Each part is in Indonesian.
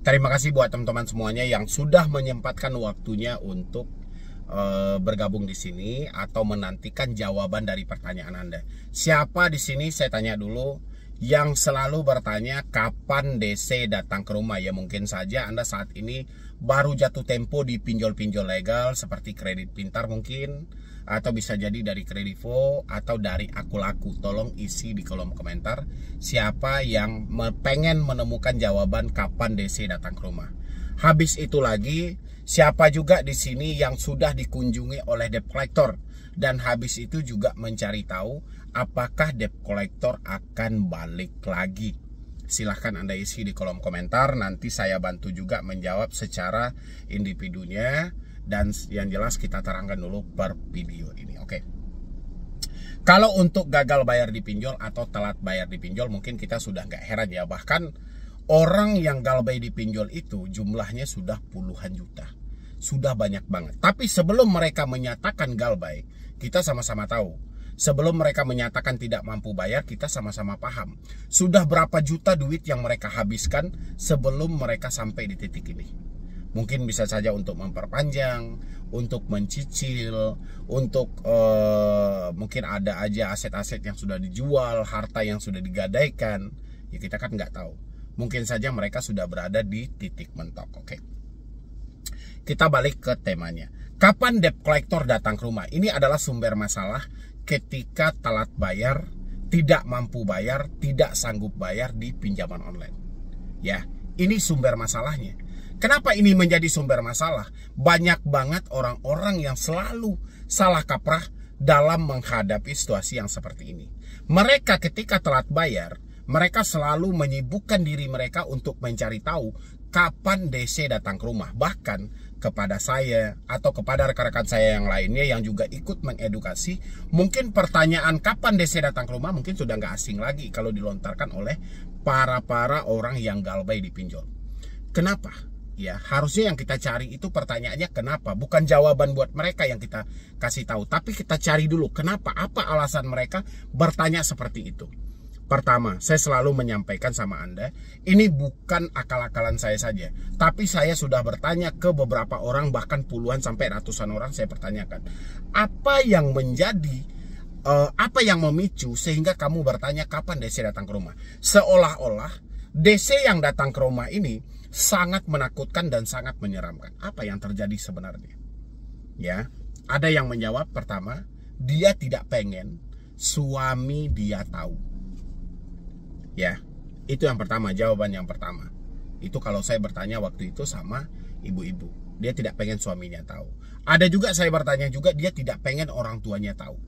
Terima kasih buat teman-teman semuanya yang sudah menyempatkan waktunya untuk bergabung di sini atau menantikan jawaban dari pertanyaan Anda. Siapa di sini, saya tanya dulu, yang selalu bertanya kapan DC datang ke rumah? Ya mungkin saja Anda saat ini baru jatuh tempo di pinjol-pinjol legal seperti kredit pintar mungkin, atau bisa jadi dari Kredivo atau dari Aku Laku. Tolong isi di kolom komentar siapa yang pengen menemukan jawaban kapan DC datang ke rumah. Habis itu lagi, siapa juga di sini yang sudah dikunjungi oleh debt collector dan habis itu juga mencari tahu apakah debt collector akan balik lagi. Silahkan Anda isi di kolom komentar, nanti saya bantu juga menjawab secara individunya. Dan yang jelas kita terangkan dulu per video ini. Oke. Kalau untuk gagal bayar di pinjol atau telat bayar di pinjol, mungkin kita sudah nggak heran ya. Bahkan orang yang galbay di pinjol itu jumlahnya sudah puluhan juta. Sudah banyak banget. Tapi sebelum mereka menyatakan galbay, kita sama-sama tahu. Sebelum mereka menyatakan tidak mampu bayar, kita sama-sama paham. Sudah berapa juta duit yang mereka habiskan sebelum mereka sampai di titik ini. Mungkin bisa saja untuk memperpanjang, untuk mencicil, untuk mungkin ada aja aset-aset yang sudah dijual, harta yang sudah digadaikan. Ya kita kan nggak tahu. Mungkin saja mereka sudah berada di titik mentok. Oke. Kita balik ke temanya. Kapan debt collector datang ke rumah? Ini adalah sumber masalah ketika telat bayar, tidak mampu bayar, tidak sanggup bayar di pinjaman online. Ya, ini sumber masalahnya. Kenapa ini menjadi sumber masalah? Banyak banget orang-orang yang selalu salah kaprah dalam menghadapi situasi yang seperti ini. Mereka ketika telat bayar, mereka selalu menyibukkan diri mereka untuk mencari tahu kapan DC datang ke rumah. Bahkan kepada saya atau kepada rekan-rekan saya yang lainnya yang juga ikut mengedukasi, mungkin pertanyaan kapan DC datang ke rumah mungkin sudah nggak asing lagi kalau dilontarkan oleh para orang yang galbay di pinjol. Kenapa? Ya, harusnya yang kita cari itu pertanyaannya kenapa, bukan jawaban buat mereka yang kita kasih tahu, tapi kita cari dulu kenapa, apa alasan mereka bertanya seperti itu. Pertama, saya selalu menyampaikan sama Anda, ini bukan akal-akalan saya saja, tapi saya sudah bertanya ke beberapa orang, bahkan puluhan sampai ratusan orang saya pertanyakan, apa yang menjadi, apa yang memicu sehingga kamu bertanya kapan DC datang ke rumah? Seolah-olah DC yang datang ke rumah ini sangat menakutkan dan sangat menyeramkan. Apa yang terjadi sebenarnya? Ya, ada yang menjawab pertama, dia tidak pengen suami dia tahu. Ya, itu yang pertama, jawaban yang pertama. Itu kalau saya bertanya waktu itu sama ibu-ibu, dia tidak pengen suaminya tahu. Ada juga saya bertanya juga, dia tidak pengen orang tuanya tahu.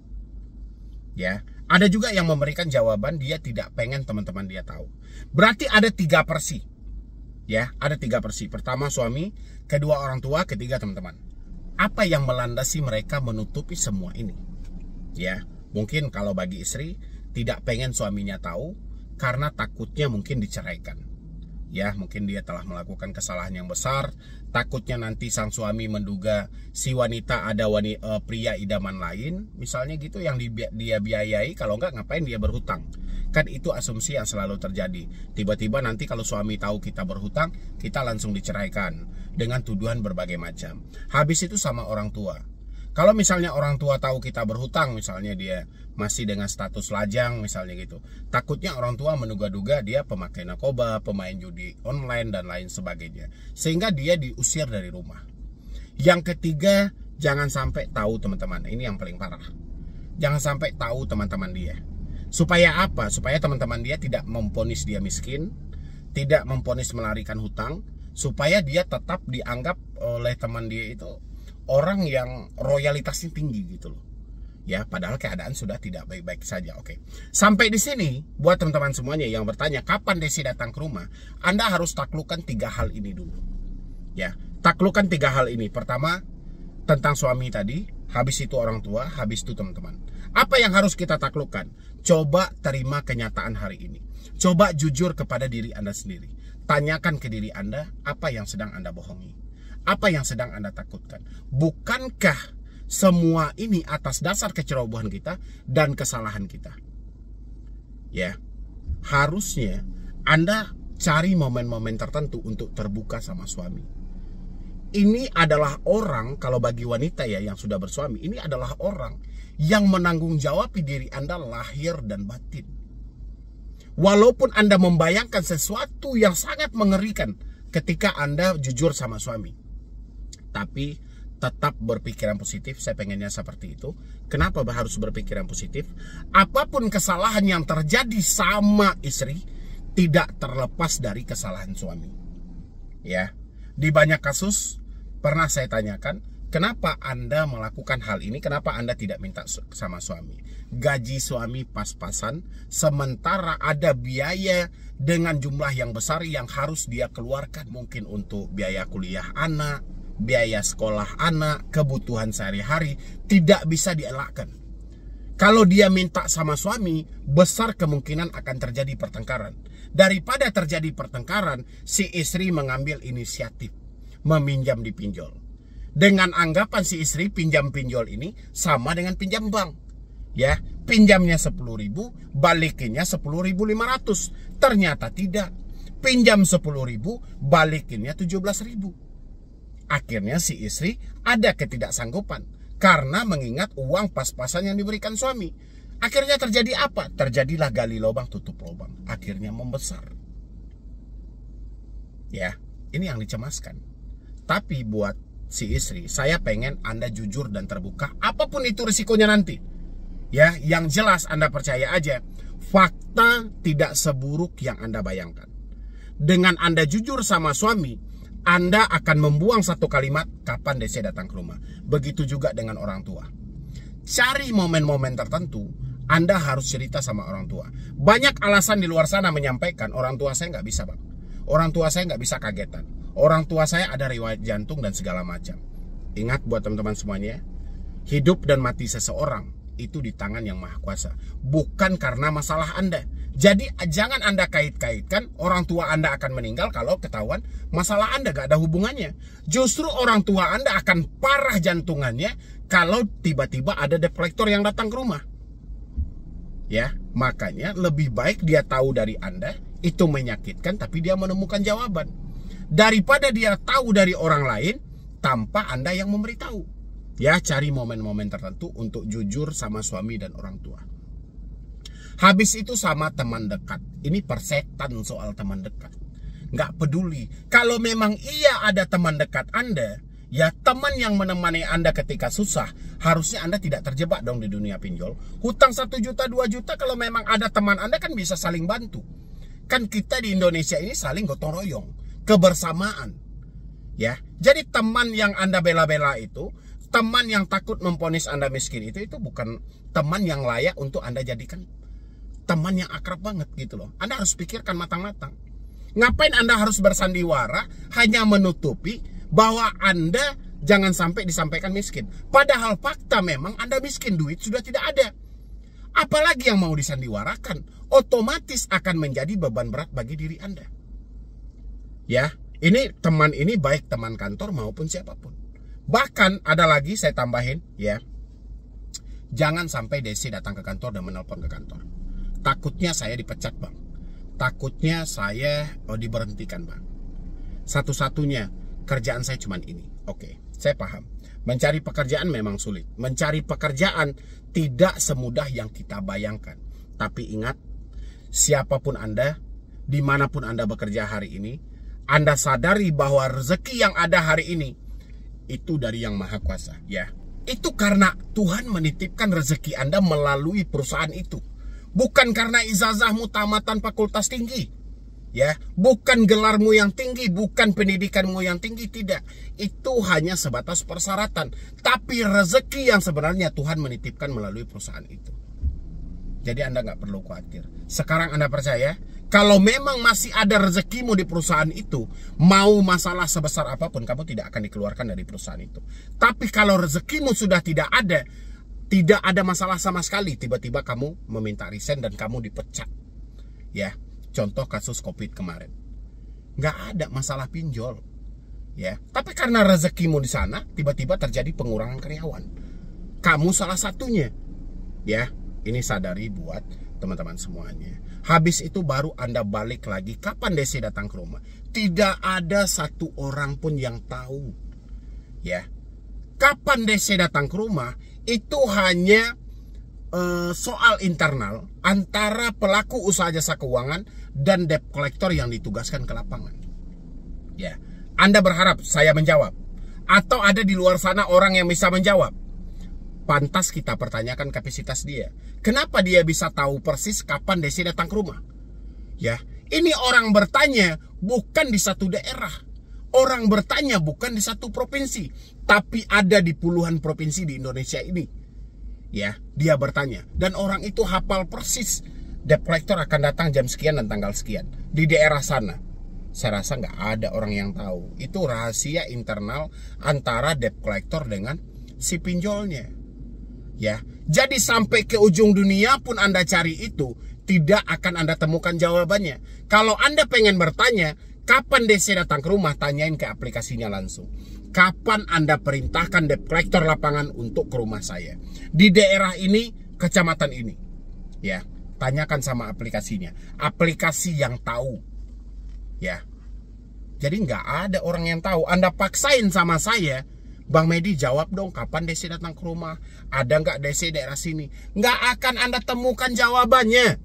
Ya, ada juga yang memberikan jawaban dia tidak pengen teman-teman dia tahu. Berarti ada 3 versi. Ya, ada 3 versi. Pertama suami, kedua orang tua, ketiga teman-teman. Apa yang melandasi mereka menutupi semua ini? Ya, mungkin kalau bagi istri tidak pengen suaminya tahu karena takutnya mungkin diceraikan. Ya, mungkin dia telah melakukan kesalahan yang besar, takutnya nanti sang suami menduga si wanita ada pria idaman lain, misalnya gitu yang dia biayai, kalau enggak ngapain dia berhutang. Kan itu asumsi yang selalu terjadi. Tiba-tiba nanti kalau suami tahu kita berhutang, kita langsung diceraikan dengan tuduhan berbagai macam. Habis itu sama orang tua. Kalau misalnya orang tua tahu kita berhutang, misalnya dia masih dengan status lajang misalnya gitu, takutnya orang tua menduga-duga dia pemakai narkoba, pemain judi online dan lain sebagainya, sehingga dia diusir dari rumah. Yang ketiga, jangan sampai tahu teman-teman, ini yang paling parah. Jangan sampai tahu teman-teman dia. Supaya apa? Supaya teman-teman dia tidak memvonis dia miskin, tidak memvonis melarikan hutang, supaya dia tetap dianggap oleh teman dia itu orang yang royalitasnya tinggi gitu loh. Ya, padahal keadaan sudah tidak baik-baik saja. Oke. Sampai di sini, buat teman-teman semuanya yang bertanya kapan DC datang ke rumah, Anda harus taklukkan 3 hal ini dulu. Ya, taklukkan 3 hal ini. Pertama, tentang suami tadi, habis itu orang tua, habis itu teman-teman. Apa yang harus kita taklukkan? Coba terima kenyataan hari ini. Coba jujur kepada diri Anda sendiri. Tanyakan ke diri Anda, apa yang sedang Anda bohongi? Apa yang sedang Anda takutkan? Bukankah semua ini atas dasar kecerobohan kita dan kesalahan kita? Ya, harusnya Anda cari momen-momen tertentu untuk terbuka sama suami. Ini adalah orang, kalau bagi wanita ya yang sudah bersuami, ini adalah orang yang menanggung jawab diri Anda lahir dan batin. Walaupun Anda membayangkan sesuatu yang sangat mengerikan ketika Anda jujur sama suami, tapi tetap berpikiran positif. Saya pengennya seperti itu. Kenapa harus berpikiran positif? Apapun kesalahan yang terjadi sama istri tidak terlepas dari kesalahan suami. Ya, di banyak kasus pernah saya tanyakan, kenapa Anda melakukan hal ini? Kenapa Anda tidak minta sama suami? Gaji suami pas-pasan, sementara ada biaya dengan jumlah yang besar yang harus dia keluarkan. Mungkin untuk biaya kuliah anak, biaya sekolah anak, kebutuhan sehari-hari, tidak bisa dielakkan. Kalau dia minta sama suami, besar kemungkinan akan terjadi pertengkaran. Daripada terjadi pertengkaran, si istri mengambil inisiatif meminjam di pinjol. Dengan anggapan si istri pinjam pinjol ini sama dengan pinjam bank. Ya, pinjamnya 10.000, balikinnya 10.500. Ternyata tidak. Pinjam 10.000, balikinnya 17.000. Akhirnya si istri ada ketidaksanggupan karena mengingat uang pas-pasan yang diberikan suami. Akhirnya terjadi apa? Terjadilah gali lubang tutup lubang. Akhirnya membesar. Ya, ini yang dicemaskan. Tapi buat si istri, saya pengen Anda jujur dan terbuka, apapun itu risikonya nanti. Ya, yang jelas Anda percaya aja, fakta tidak seburuk yang Anda bayangkan. Dengan Anda jujur sama suami, Anda akan membuang satu kalimat, kapan DC datang ke rumah. Begitu juga dengan orang tua. Cari momen-momen tertentu, Anda harus cerita sama orang tua. Banyak alasan di luar sana menyampaikan, orang tua saya nggak bisa bang. Orang tua saya nggak bisa kagetan. Orang tua saya ada riwayat jantung dan segala macam. Ingat buat teman-teman semuanya, hidup dan mati seseorang itu di tangan yang maha kuasa. Bukan karena masalah Anda. Jadi jangan Anda kait-kaitkan orang tua Anda akan meninggal kalau ketahuan masalah Anda gak ada hubungannya. Justru orang tua Anda akan parah jantungannya kalau tiba-tiba ada deflektor yang datang ke rumah. Ya, makanya lebih baik dia tahu dari Anda, itu menyakitkan tapi dia menemukan jawaban. Daripada dia tahu dari orang lain tanpa Anda yang memberitahu. Ya, cari momen-momen tertentu untuk jujur sama suami dan orang tua. Habis itu sama teman dekat. Ini persetan soal teman dekat. Nggak peduli. Kalau memang iya ada teman dekat Anda, ya teman yang menemani Anda ketika susah, harusnya Anda tidak terjebak dong di dunia pinjol. Hutang 1 juta, 2 juta, kalau memang ada teman Anda kan bisa saling bantu. Kan kita di Indonesia ini saling gotong royong, kebersamaan. Ya, jadi teman yang Anda bela-bela itu, teman yang takut memponis Anda miskin itu bukan teman yang layak untuk Anda jadikan teman yang akrab banget gitu loh. Anda harus pikirkan matang-matang. Ngapain Anda harus bersandiwara hanya menutupi bahwa Anda jangan sampai disampaikan miskin. Padahal fakta memang Anda miskin, duit sudah tidak ada. Apalagi yang mau disandiwarakan, otomatis akan menjadi beban berat bagi diri Anda. Ya, ini teman ini baik teman kantor maupun siapapun. Bahkan ada lagi saya tambahin ya. Jangan sampai DC datang ke kantor dan menelpon ke kantor. Takutnya saya dipecat bang. Takutnya saya diberhentikan bang. Satu-satunya kerjaan saya cuma ini. Oke, saya paham. Mencari pekerjaan memang sulit. Mencari pekerjaan tidak semudah yang kita bayangkan. Tapi ingat, siapapun Anda, dimanapun Anda bekerja hari ini, Anda sadari bahwa rezeki yang ada hari ini itu dari Yang Maha Kuasa. Ya, itu karena Tuhan menitipkan rezeki Anda melalui perusahaan itu. Bukan karena ijazahmu tamatan fakultas tinggi. Ya, bukan gelarmu yang tinggi, bukan pendidikanmu yang tinggi, tidak. Itu hanya sebatas persyaratan. Tapi rezeki yang sebenarnya Tuhan menitipkan melalui perusahaan itu. Jadi Anda nggak perlu khawatir. Sekarang Anda percaya, kalau memang masih ada rezekimu di perusahaan itu, mau masalah sebesar apapun, kamu tidak akan dikeluarkan dari perusahaan itu. Tapi kalau rezekimu sudah tidak ada masalah sama sekali, tiba-tiba kamu meminta resign dan kamu dipecat. Ya, contoh kasus COVID kemarin. Nggak ada masalah pinjol. Ya, tapi karena rezekimu di sana, tiba-tiba terjadi pengurangan karyawan. Kamu salah satunya. Ya, ini sadari buat teman-teman semuanya. Habis itu baru Anda balik lagi. Kapan DC datang ke rumah? Tidak ada satu orang pun yang tahu. Ya, kapan DC datang ke rumah itu hanya soal internal antara pelaku usaha jasa keuangan dan debt collector yang ditugaskan ke lapangan. Ya, Anda berharap saya menjawab, atau ada di luar sana orang yang bisa menjawab? Pantas kita pertanyakan kapasitas dia. Kenapa dia bisa tahu persis kapan DC datang ke rumah? Ya, ini orang bertanya bukan di satu daerah. Orang bertanya bukan di satu provinsi, tapi ada di puluhan provinsi di Indonesia ini. Ya, dia bertanya, dan orang itu hafal persis debt collector akan datang jam sekian dan tanggal sekian di daerah sana. Saya rasa nggak ada orang yang tahu. Itu rahasia internal antara debt collector dengan si pinjolnya. Ya, jadi sampai ke ujung dunia pun Anda cari itu, tidak akan Anda temukan jawabannya. Kalau Anda pengen bertanya, kapan DC datang ke rumah, tanyain ke aplikasinya langsung. Kapan Anda perintahkan debt collector lapangan untuk ke rumah saya? Di daerah ini, kecamatan ini. Ya, tanyakan sama aplikasinya. Aplikasi yang tahu. Ya, jadi nggak ada orang yang tahu. Anda paksain sama saya, Bang Medi jawab dong kapan DC datang ke rumah. Ada nggak DC daerah sini? Nggak akan Anda temukan jawabannya.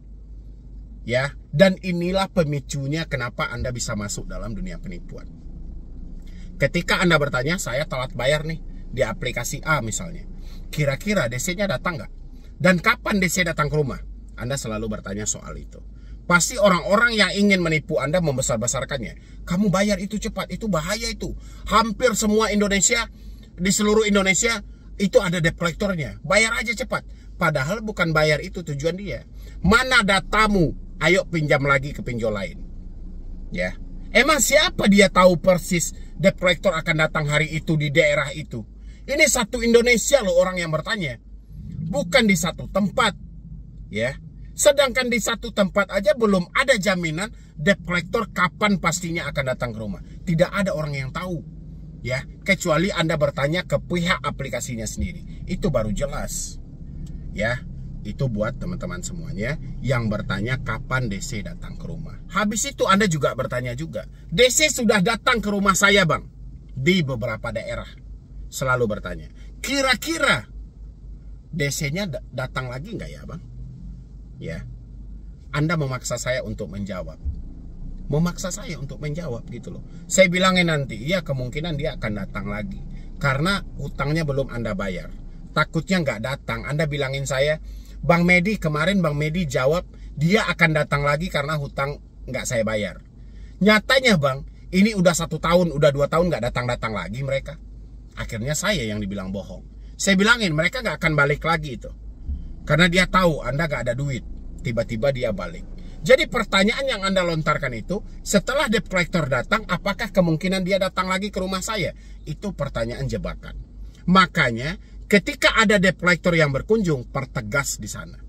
Ya, dan inilah pemicunya kenapa Anda bisa masuk dalam dunia penipuan. Ketika Anda bertanya, saya telat bayar nih di aplikasi A misalnya. Kira-kira DC-nya datang nggak? Dan kapan DC datang ke rumah? Anda selalu bertanya soal itu. Pasti orang-orang yang ingin menipu Anda membesar-besarkannya. Kamu bayar itu cepat, itu bahaya itu. Hampir semua Indonesia, di seluruh Indonesia, itu ada debt collectornya. Bayar aja cepat. Padahal bukan bayar itu tujuan dia. Mana datamu? Ayo pinjam lagi ke pinjol lain. Ya, emang siapa dia tahu persis debt collector akan datang hari itu di daerah itu? Ini satu Indonesia loh orang yang bertanya. Bukan di satu tempat. Ya. Sedangkan di satu tempat aja belum ada jaminan debt collector kapan pastinya akan datang ke rumah. Tidak ada orang yang tahu. Ya, kecuali Anda bertanya ke pihak aplikasinya sendiri. Itu baru jelas. Ya, itu buat teman-teman semuanya yang bertanya kapan DC datang ke rumah. Habis itu Anda juga bertanya juga, DC sudah datang ke rumah saya Bang. Di beberapa daerah. Selalu bertanya, kira-kira DC-nya datang lagi nggak ya Bang? Ya, Anda memaksa saya untuk menjawab. Memaksa saya untuk menjawab gitu loh. Saya bilangin nanti, ya kemungkinan dia akan datang lagi. Karena hutangnya belum Anda bayar. Takutnya nggak datang. Anda bilangin saya, Bang Medi, kemarin Bang Medi jawab, dia akan datang lagi karena hutang nggak saya bayar. Nyatanya Bang, ini udah 1 tahun, udah 2 tahun nggak datang-datang lagi mereka. Akhirnya saya yang dibilang bohong. Saya bilangin, mereka nggak akan balik lagi itu. Karena dia tahu Anda nggak ada duit. Tiba-tiba dia balik. Jadi pertanyaan yang Anda lontarkan itu, setelah debt collector datang, apakah kemungkinan dia datang lagi ke rumah saya? Itu pertanyaan jebakan. Makanya ketika ada debt collector yang berkunjung, pertegas di sana.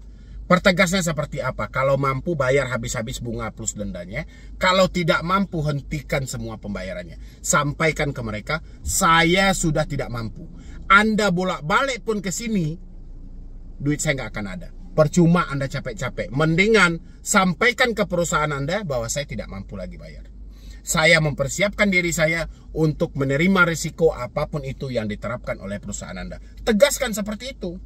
Pertegasnya seperti apa? Kalau mampu bayar habis-habis bunga plus dendanya. Kalau tidak mampu, hentikan semua pembayarannya. Sampaikan ke mereka, saya sudah tidak mampu. Anda bolak-balik pun ke sini, duit saya nggak akan ada. Percuma Anda capek-capek. Mendingan sampaikan ke perusahaan Anda bahwa saya tidak mampu lagi bayar. Saya mempersiapkan diri saya untuk menerima risiko apapun itu yang diterapkan oleh perusahaan Anda. Tegaskan seperti itu.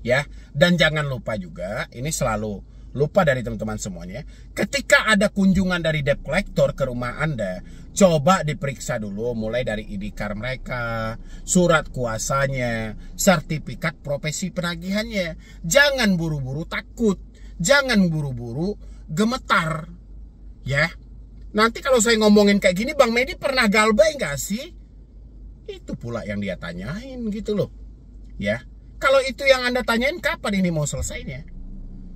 Ya, dan jangan lupa juga, ini selalu lupa dari teman-teman semuanya, ketika ada kunjungan dari debt collector ke rumah Anda, coba diperiksa dulu mulai dari ID card mereka, surat kuasanya, sertifikat profesi penagihannya. Jangan buru-buru takut, jangan buru-buru gemetar. Ya, nanti kalau saya ngomongin kayak gini, Bang Medi pernah galbay nggak sih? Itu pula yang dia tanyain gitu loh. Ya, kalau itu yang Anda tanyain, kapan ini mau selesainya?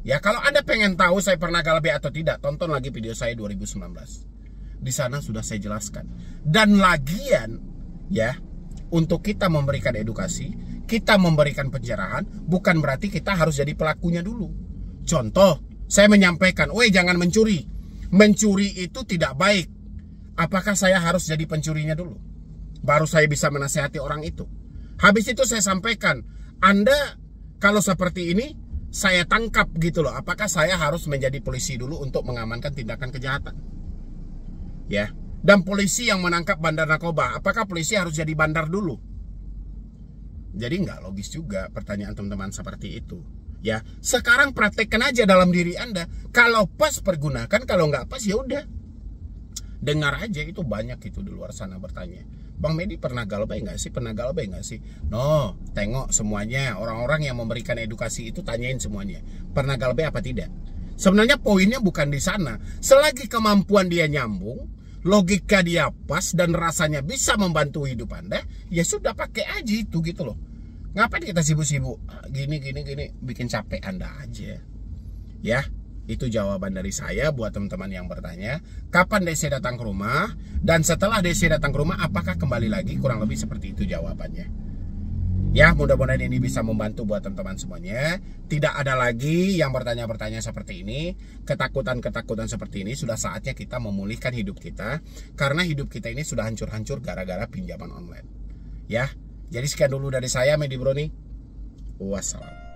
Ya, kalau Anda pengen tahu saya pernah galbay atau tidak, tonton lagi video saya 2019. Di sana sudah saya jelaskan. Dan lagian, ya, untuk kita memberikan edukasi, kita memberikan pencerahan, bukan berarti kita harus jadi pelakunya dulu. Contoh, saya menyampaikan, weh jangan mencuri. Mencuri itu tidak baik. Apakah saya harus jadi pencurinya dulu? Baru saya bisa menasehati orang itu. Habis itu saya sampaikan, Anda kalau seperti ini, saya tangkap gitu loh. Apakah saya harus menjadi polisi dulu untuk mengamankan tindakan kejahatan? Ya. Dan polisi yang menangkap bandar narkoba, apakah polisi harus jadi bandar dulu? Jadi nggak logis juga pertanyaan teman-teman seperti itu. Ya, sekarang praktekkan aja dalam diri Anda. Kalau pas pergunakan, kalau nggak pas ya udah. Dengar aja, itu banyak itu di luar sana bertanya, Bang Medi pernah galbay nggak sih? Pernah galbay nggak sih? No, tengok semuanya. Orang-orang yang memberikan edukasi itu tanyain semuanya. Pernah galbay apa tidak? Sebenarnya poinnya bukan di sana. Selagi kemampuan dia nyambung, logika dia pas dan rasanya bisa membantu hidup Anda, ya sudah pakai aja itu gitu loh. Ngapain kita sibuk-sibuk gini bikin capek Anda aja. Ya, itu jawaban dari saya buat teman-teman yang bertanya, kapan DC datang ke rumah, dan setelah DC datang ke rumah apakah kembali lagi? Kurang lebih seperti itu jawabannya. Ya, mudah-mudahan ini bisa membantu buat teman-teman semuanya. Tidak ada lagi yang bertanya-bertanya seperti ini. Ketakutan-ketakutan seperti ini. Sudah saatnya kita memulihkan hidup kita. Karena hidup kita ini sudah hancur-hancur gara-gara pinjaman online. Ya, jadi sekian dulu dari saya, Medi Broni. Wassalam.